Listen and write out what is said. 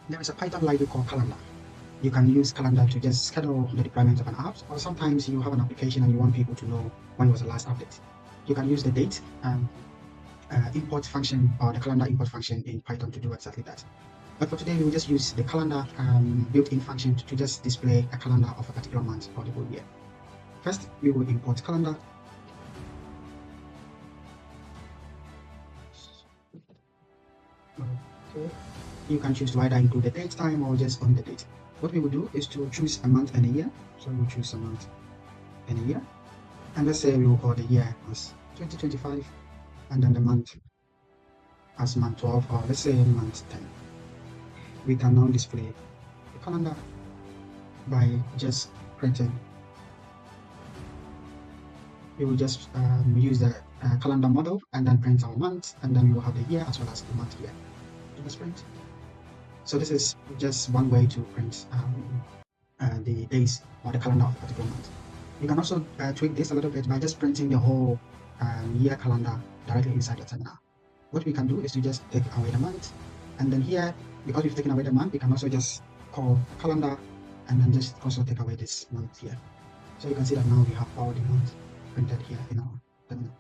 There is a Python library called Calendar. You can use Calendar to just schedule the deployment of an app, or sometimes you have an application and you want people to know when was the last update. You can use the date import function or the calendar import function in Python to do exactly that. But for today, we will just use the calendar built-in function to just display a calendar of a particular month or the whole year. First, we will import calendar. Okay. You can choose to either include the date time or just on the date. What we will do is to choose a month and a year. So we'll choose a month and a year. And let's say we will call the year as 2025 and then the month as month 12, or let's say month 10. We can now display the calendar by just printing. We will just use the calendar model and then print our month, and then we will have the year as well as the month here. Just print. So this is just one way to print the days or the calendar of a particular month. You can also tweak this a little bit by just printing the whole year calendar directly inside your terminal. What we can do is to just take away the month, and then here, because we've taken away the month, we can also just call calendar and then just also take away this month here. So you can see that now we have all the months printed here in our terminal.